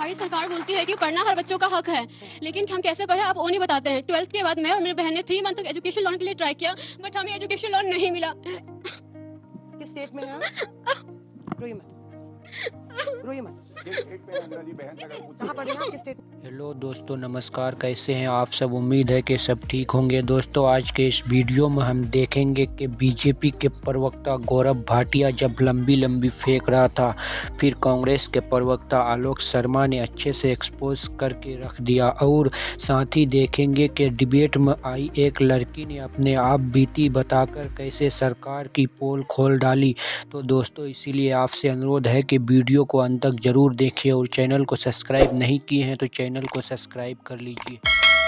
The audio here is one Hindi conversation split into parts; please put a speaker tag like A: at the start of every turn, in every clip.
A: हमारी सरकार बोलती है कि पढ़ना हर बच्चों का हक है, लेकिन हम कैसे पढ़े आप वो नहीं बताते हैं। 12th के बाद मैं और मेरी बहन ने 3 मंथ तक एजुकेशन लोन के लिए ट्राई किया, बट हमें एजुकेशन लोन नहीं मिला।
B: किस स्टेट में है? रोइए मत, रोइए मत। कहाँ पढ़े हैं? किस स्टेट?
C: हेलो दोस्तों, नमस्कार। कैसे हैं आप सब? उम्मीद है कि सब ठीक होंगे। दोस्तों, आज के इस वीडियो में हम देखेंगे कि बीजेपी के प्रवक्ता गौरव भाटिया जब लंबी फेंक रहा था, फिर कांग्रेस के प्रवक्ता आलोक शर्मा ने अच्छे से एक्सपोज करके रख दिया। और साथ ही देखेंगे कि डिबेट में आई एक लड़की ने अपने आप बीती बताकर कैसे सरकार की पोल खोल डाली। तो दोस्तों, इसीलिए आपसे अनुरोध है कि वीडियो को अंत तक जरूर देखिए और चैनल को सब्सक्राइब नहीं किए हैं तो चैनल को सब्सक्राइब कर लीजिए।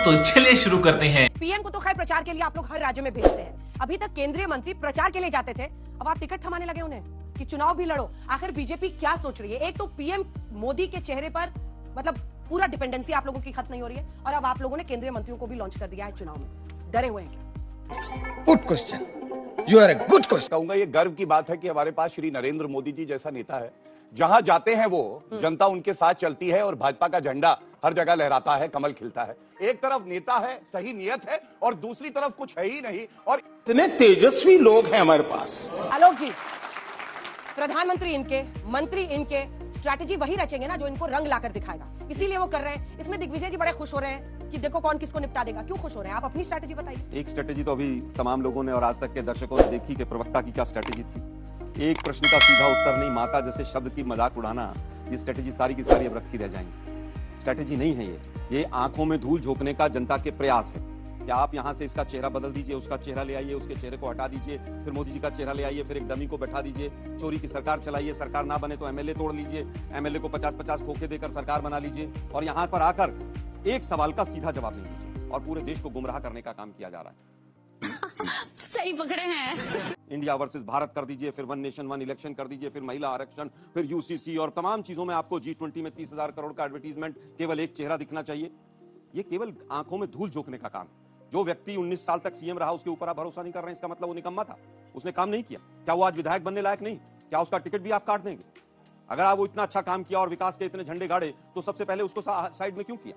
D: तो चलिए शुरू करते हैं।
B: पीएम को तो खैर प्रचार के लिए आप लोग हर राज्य में भेजते हैं। अभी तक केंद्रीय मंत्री प्रचार के लिए जाते थे, अब आप टिकट थमाने लगे उन्हें कि चुनाव भी लड़ो। आखिर बीजेपी क्या सोच रही है? एक तो पीएम मोदी के चेहरे पर मतलब पूरा डिपेंडेंसी आप लोगों की खत्म नहीं हो रही है, और अब आप लोगों ने केंद्रीय मंत्रियों को भी लॉन्च कर दिया है चुनाव में। डरे हुए हैं क्या?
E: Good question, you are a good question.
F: कहूंगा ये गर्व की बात है कि हमारे पास श्री नरेंद्र मोदी जी जैसा नेता है। जहां जाते हैं वो जनता उनके साथ चलती है और भाजपा का झंडा हर जगह लहराता है, कमल खिलता है। एक तरफ नेता है, सही नियत है, और दूसरी तरफ कुछ है ही नहीं। और
D: इतने तेजस्वी लोग हैं हमारे पास।
B: आलोक जी, प्रधानमंत्री इनके, मंत्री इनके, स्ट्रैटेजी वही रचेंगे ना जो इनको रंग लाकर दिखाएगा, इसीलिए वो कर रहे हैं। इसमें दिग्विजय जी बड़े खुश हो रहे हैं कि देखो कौन किसको निपटा देगा। क्यों खुश हो रहे हैं? आप अपनी स्ट्रैटेजी बताइए।
G: एक स्ट्रेटेजी तो अभी तमाम लोगों ने और आज तक के दर्शकों ने देखी कि प्रवक्ता की क्या स्ट्रेटेजी थी। एक प्रश्न का सीधा उत्तर नहीं, माता जैसे शब्द की मजाक उड़ाना, ये स्ट्रेटेजी सारी की सारी अब रखी रह जाएंगी। स्ट्रेटेजी नहीं है ये आंखों में धूल झोंकने का जनता के प्रयास है कि आप यहां से इसका चेहरा बदल दीजिए, उसका चेहरा ले आइए, उसके चेहरे को हटा दीजिए, फिर मोदी जी का चेहरा ले आइए, फिर एक डमी को बैठा दीजिए, चोरी की सरकार चलाइए, सरकार ना बने तो एमएलए तोड़ लीजिए, एमएलए को 50-50 खोखे देकर सरकार बना लीजिए, और यहां पर आकर एक सवाल का सीधा जवाब नहीं दीजिए, और पूरे देश को गुमराह करने का काम किया जा रहा है।
A: सही पकड़े हैं।
G: इंडिया वर्सेस भारत कर दीजिए, फिर वन नेशन वन इलेक्शन कर दीजिए, फिर महिला आरक्षण, फिर यूसीसी और तमाम चीजों में आपको G20 में 30,000 करोड़ का एडवर्टीजमेंट, केवल एक चेहरा दिखना चाहिए। ये केवल आंखों में धूल झोंकने का काम है। जो व्यक्ति 19 साल तक सीएम रहा, उसके ऊपर आप भरोसा नहीं कर रहे हैं, इसका मतलब वो निकम्मा था, उसने काम नहीं किया। क्या वो आज विधायक बनने लायक नहीं? क्या उसका टिकट भी आप काट देंगे? अगर आप वो इतना अच्छा काम किया और विकास के इतने झंडे गाड़े, तो सबसे पहले उसको साइड में क्यों किया?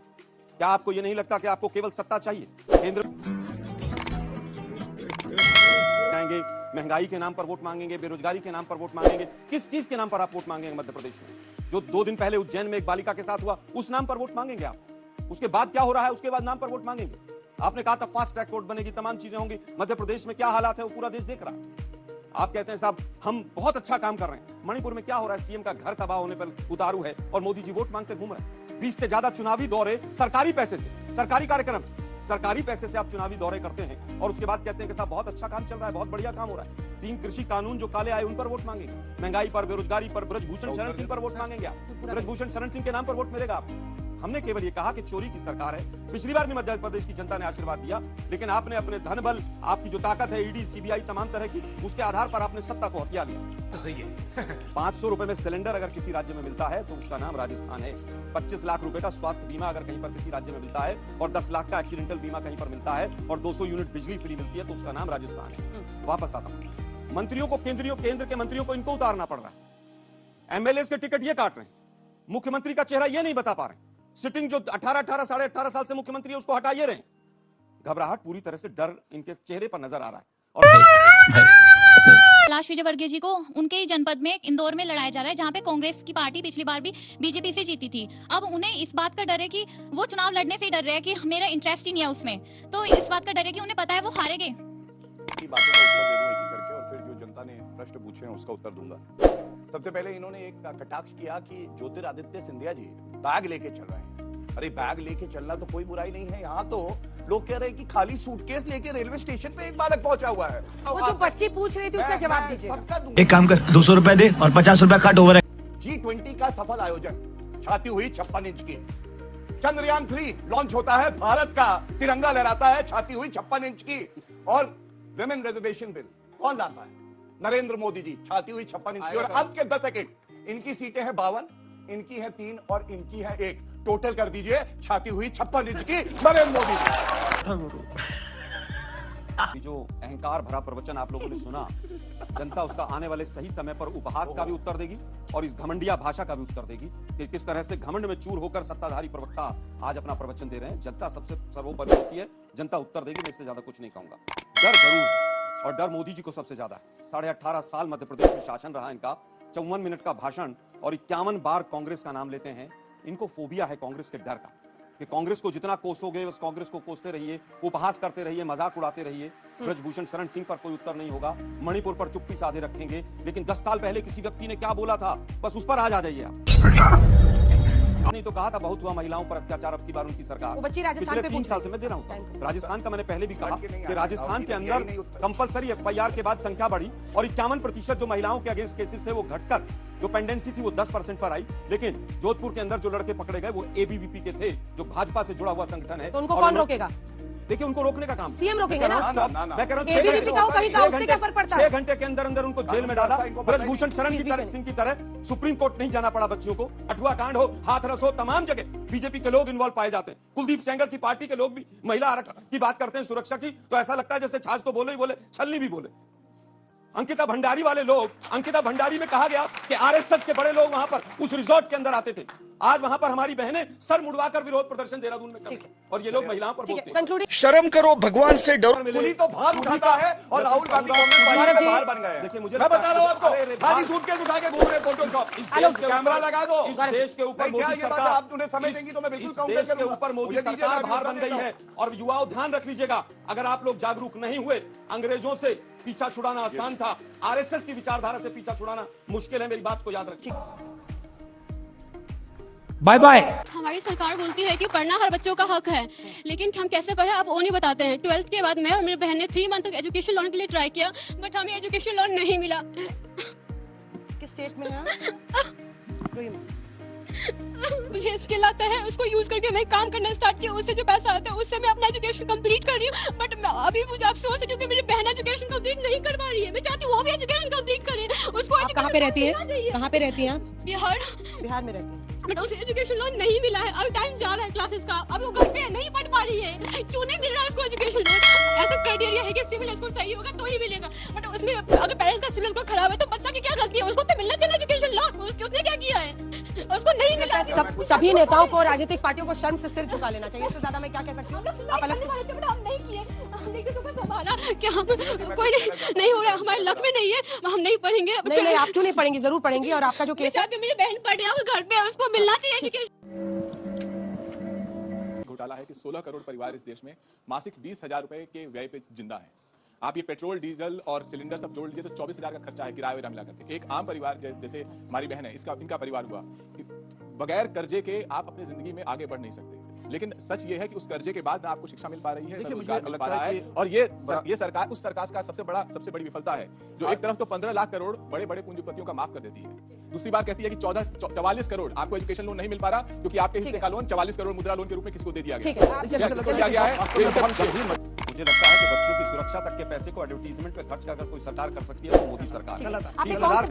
G: क्या आपको ये नहीं लगता कि आपको केवल सत्ता चाहिए? केंद्र आएंगे, महंगाई के नाम पर वोट मांगेंगे, बेरोजगारी के नाम पर वोट मांगेंगे। किस चीज के नाम पर आप वोट मांगेंगे? मध्य प्रदेश में जो 2 दिन पहले उज्जैन में एक बालिका के साथ हुआ, उस नाम पर वोट मांगेंगे आप? उसके बाद क्या हो रहा है, उसके बाद नाम पर वोट मांगेंगे? आपने कहा था फास्ट ट्रैक कोर्ट बनेगी, तमाम चीजें होंगी। मध्य प्रदेश में क्या हालात है वो पूरा देश देख रहा है। आप कहते हैं साहब हम बहुत अच्छा काम कर रहे हैं। मणिपुर में क्या हो रहा है? सीएम का घर तबाह होने पर उतारू है और मोदी जी वोट मांगते घूम रहे हैं। 20 से ज्यादा चुनावी दौरे सरकारी पैसे से, सरकारी कार्यक्रम, सरकारी पैसे से आप चुनावी दौरे करते हैं और उसके बाद कहते हैं कि साहब बहुत अच्छा काम चल रहा है, बहुत बढ़िया काम हो रहा है। 3 कृषि कानून जो काले आए उन पर वोट मांगेंगे, महंगाई पर, बेरोजगारी पर, ब्रजभूषण शरण सिंह पर वोट मांगेंगे आप। ब्रजभूषण शरण सिंह के नाम पर वोट मिलेगा आपको। हमने केवल ये कहा कि चोरी की सरकार है। पिछली बार भी मध्य प्रदेश की जनता ने आशीर्वाद दिया, लेकिन आपने अपने धन बल, आपकी जो ताकत है, ईडी, सीबीआई, तमाम तरह की, उसके आधार पर आपने सत्ता को हथिया लिया।
E: तो सही है।
G: 500 रुपए में सिलेंडर अगर किसी राज्य में मिलता है तो उसका नाम राजस्थान है। 25 लाख रुपए का स्वास्थ्य बीमा अगर कहीं पर किसी राज्य में मिलता है, और 10 लाख का एक्सीडेंटल बीमा कहीं पर मिलता है, और 200 यूनिट बिजली फ्री मिलती है, तो उसका नाम राजस्थान है। वापस आता हूं, मंत्रियों को केंद्र के मंत्रियों को इनको उतारना पड़ रहा है। एमएलए के टिकट ये काट रहे हैं, मुख्यमंत्री का चेहरा ये नहीं बता पा रहे। सिटिंग जो 18 साढ़े 18 साल से मुख्यमंत्री है उसको हटाइए रहे। घबराहट, पूरी तरह से डर इनके चेहरे पर नजर आ रहा है। और
A: कैलाश विजयवर्गीय जी को उनके ही जनपद में इंदौर में लड़ाया जा रहा है, जहाँ पे कांग्रेस की पार्टी पिछली बार भी बीजेपी से जीती थी। अब उन्हें इस बात का डर है कि वो चुनाव लड़ने से ही डर रहे हैं कि मेरा इंटरेस्ट ही नहीं है उसमें, तो इस बात का डर है कि उन्हें पता है वो हारेंगे।
F: की बातों का उत्तर दे दूं एक एक करके, और फिर जो जनता ने प्रश्न पूछे हैं उसका उत्तर दूंगा। सबसे पहले इन्होंने एक कटाक्ष किया कि ज्योतिरादित्य सिंधिया जी बैग लेके चल रहे हैं। अरे बैग लेके चलना तो कोई बुराई नहीं है। यहाँ तो लोग कह रहे हैं कि खाली सूटकेस लेके रेलवे स्टेशन पे एक बालक पहुंचा हुआ है।
B: वो जो बच्ची पूछ रही थी उसका जवाब दीजिए।
E: एक काम कर, 200 रुपए दे और 50 रुपए काट ओवर है।
F: G20 का सफल आयोजन, छाती हुई 56 इंच की। चंद्रयान 3 लॉन्च होता है, भारत का तिरंगा लहराता है, छाती हुई 56 इंच की। और विमेन रिजर्वेशन बिल कौन लाता है? नरेंद्र मोदी जी, छाती हुई 56 इंच की। और अब के 10 सेकंड, इनकी सीटें हैं 52, इनकी है 3 और इनकी है 1। टोटल कर दीजिए, छाती हुई 56 इंच की नरेंद्र मोदी जी।
G: कि जो अहंकार भरा प्रवचन आप लोगों ने सुना, जनता उसका आने वाले सही समय पर उपहास का भी उत्तर देगी और इस घमंडिया भाषा का भी उत्तर देगी कि किस तरह से घमंड में चूर होकर सत्ताधारी प्रवक्ता आज अपना प्रवचन दे रहे हैं। जनता सबसे सर्वोपरि होती है, जनता उत्तर देगी। मैं इससे ज्यादा कुछ नहीं कहूंगा। डर जरूर है और डर मोदी जी को सबसे ज्यादा है। 18.5 साल मध्य प्रदेश में शासन रहा इनका, 54 मिनट का भाषण और 51 बार कांग्रेस का नाम लेते हैं। इनको फोबिया है कांग्रेस के डर का कि कांग्रेस को जितना कोसोगे बस कांग्रेस को कोसते रहिए, उपहास करते रहिए, मजाक उड़ाते रहिए। ब्रजभूषण शरण सिंह पर कोई उत्तर नहीं होगा, मणिपुर पर चुप्पी साधे रखेंगे, लेकिन 10 साल पहले किसी व्यक्ति ने क्या बोला था बस उस पर आज आ जाइए आप। नहीं तो कहा था बहुत हुआ महिलाओं पर अत्याचार, अब की बार उनकी सरकार।
B: वो बच्ची राजस्थान
G: पिछले
B: पे
G: 3
B: पूछ
G: साल
B: रही
G: से मैं दे रहा हूँ।
B: Thank
G: राजस्थान का मैंने पहले भी कहा
F: लड़के नहीं
G: कि
F: आ
G: राजस्थान के
F: रहे,
G: अंदर
F: नहीं उत्तर।
G: कंपलसरी FIR के बाद संख्या बढ़ी और 51% जो महिलाओं के अगेंस्ट केसेस थे वो घटकर जो पेंडेंसी थी वो 10% पर आई। लेकिन जोधपुर के अंदर जो लड़के पकड़े गए वो ABVP के थे, जो भाजपा से जुड़ा हुआ संगठन है।
B: तो उनको
G: और
B: कौन
G: उन्होंने-
B: रोकेगा?
G: देखिए उनको रोकने का काम
B: सीएम रोकेंगे ना?
G: मैं कह रहा हूँ
B: ABVP का वो कहीं का, उससे क्या फर्क पड़ता है?
G: 6 घंटे के अंदर अंदर उनको जेल में डाला।
F: इनको पता ही
G: ब्रजभूषण शरण
B: नहीं।
G: की तरह सिंह की तरह सुप्रीम कोर्ट नहीं जाना पड़ा बच्चियों को। अठवा कांड हो, हाथरस हो, तमाम जगह बीजेपी के लोग इन्वॉल्व पाए जाते हैं। कुलदीप सेंगर की पार्टी के लोग भी महिला आरक्षण की बात करते हैं, सुरक्षा की, तो ऐसा लगता है जैसे छाछ तो बोले ही बोले, छलनी भी बोले। अंकिता भंडारी वाले लोग, अंकिता भंडारी में कहा गया कि RSS के बड़े लोग वहां पर उस रिजॉर्ट के अंदर आते थे। आज वहां पर हमारी बहनें सर मुड़वाकर विरोध प्रदर्शन देहरादून में कर रही हैं और ये लोग महिलाओं पर
B: ठीक
G: बोलते
B: है,
G: हैं।
B: कंक्लूडिंग।
E: शर्म करो, भगवान से डरो।
F: पुली तो भाग उठाता है और राहुल गांधी कांग्रेस पार्टी
B: गौरव
F: के
B: जी।
F: बाहर बन गए हैं।
G: देखिए, मुझे
F: मैं
G: लगता
F: बता
G: है-
F: रहा हूं आपको,
G: अरे, अरे,
F: खाली
G: भाग-
F: सूटकेस उठा के घूम रहे फोटोशॉप। इस
B: हेलो,
F: देश के कैमरा लगा दो।
G: इस देश के ऊपर
F: नहीं, क्या
G: मोदी
F: ये बात
G: सरकार,
F: आप उन्हें समय देंगी तो मैं बिल्कुल
G: इस
F: काउंटर
G: देश के
F: करूंगा।
G: ऊपर मोदी
F: मुझे दीजिए,
G: सरकार
F: मैं
G: बाहर
F: उत्तर
G: बन गई
F: देता
G: है।
F: हूं।
G: और युवाओं ध्यान रख लीजिएगा, अगर आप लोग जागरूक नहीं हुए, अंग्रेजों से पीछा छुड़ाना आसान था, RSS की विचारधारा से पीछा छुड़ाना मुश्किल है। मेरी बात को याद रखिए।
E: Bye bye.
H: हमारी सरकार बोलती है कि पढ़ना हर बच्चों का हक है, लेकिन हम कैसे पढ़े आप वो नहीं बताते हैं। 12th के बाद मैं और मेरी बहन ने 3 मंथ तक एजुकेशन लोन के लिए ट्राई किया, बट हमें एजुकेशन लोन नहीं मिला।
B: किस स्टेट में है? रोइए मत।
H: मुझे स्किल आता है, उसको यूज करके मैं काम करना स्टार्ट किया, उससे जो पैसा आता है उससे मैं अपना एजुकेशन कंप्लीट कर रही हूँ। बट अभी मुझे अफसोस है क्योंकि मेरी बहन एजुकेशन कंप्लीट नहीं कर पा रही है। मैं चाहती हूँ वो भी एजुकेशन कंप्लीट करे। उसको
B: आप कहाँ पे रहती है? कहाँ पे रहती हैं?
H: बिहार।
B: बिहार में रहती है।
H: बट उसे एजुकेशन लोन नहीं मिला है। अभी टाइम जा रहा है क्लासेस का, अभी वो घर पे है, नहीं पढ़ पा रही है। क्यों नहीं मिल रहा है उसको एजुकेशन लोन? ऐसा क्राइटेरिया है कि सिविल स्कोर सही होगा तो ही मिलेगा, बट उसमें अगर पेरेंट्स का सिविल स्कोर खराब है तो बच्चा की क्या गलती है? उसको तो मिलना चाहिए एजुकेशन लोन। उसने क्या किया है? उसको नहीं मिला।
B: सभी नेताओं को, राजनीतिक पार्टियों को शर्म से सिर झुका लेना चाहिए। इससे ज्यादा मैं क्या कह सकती हूँ? आप अलग से
H: हम नहीं किए, हमने किसी को संभाला कि हम कोई नहीं हो रहा, हमारे लक में नहीं है, हम नहीं पढ़ेंगे।
B: नहीं, आप क्यों नहीं पढ़ेंगी? जरूर पढ़ेंगी। और आपका जो केस है,
H: मेरी बहन पढ़ रही है, वो घर पे है, उसको मिलना चाहिए एजुकेशन।
I: घोटाला है कि 16 करोड़ परिवार इस देश में मासिक 20,000 रुपए के व्यय पे जिंदा है। आप ये पेट्रोल, डीजल और सिलेंडर सब जोड़ लीजिए तो 24,000 का खर्चा है किराया वगैरह मिला करके। एक आम परिवार जैसे हमारी बहन है, इनका परिवार हुआ, बगैर कर्जे के आप अपनी जिंदगी में आगे बढ़ नहीं सकते। लेकिन सच ये है कि उस कर्जे के बाद ना आपको शिक्षा मिल पा रही है, ना रोजगार मिल पा रहा है। और ये सरकार उस सरकार का सबसे बड़ी विफलता है, जो एक तरफ तो 15 लाख करोड़ बड़े बड़े पूंजीपतियों का माफ कर देती है, दूसरी बार कहती है कि 44 करोड़ आपको एजुकेशन लोन नहीं मिल पा रहा क्योंकि आपके हिस्से का लोन 44 करोड़ मुद्रा लोन के रूप में किसको दे दिया गया।
B: ठीक है, आप
G: क्या
B: जल्दी-
G: किया गया है? मुझे लगता है कि बच्चों की सुरक्षा तक के पैसे को एडवर्टीजमेंट पे खर्च कर अगर कोई सरकार कर सकती है तो मोदी सरकार।
B: आप एक कौन से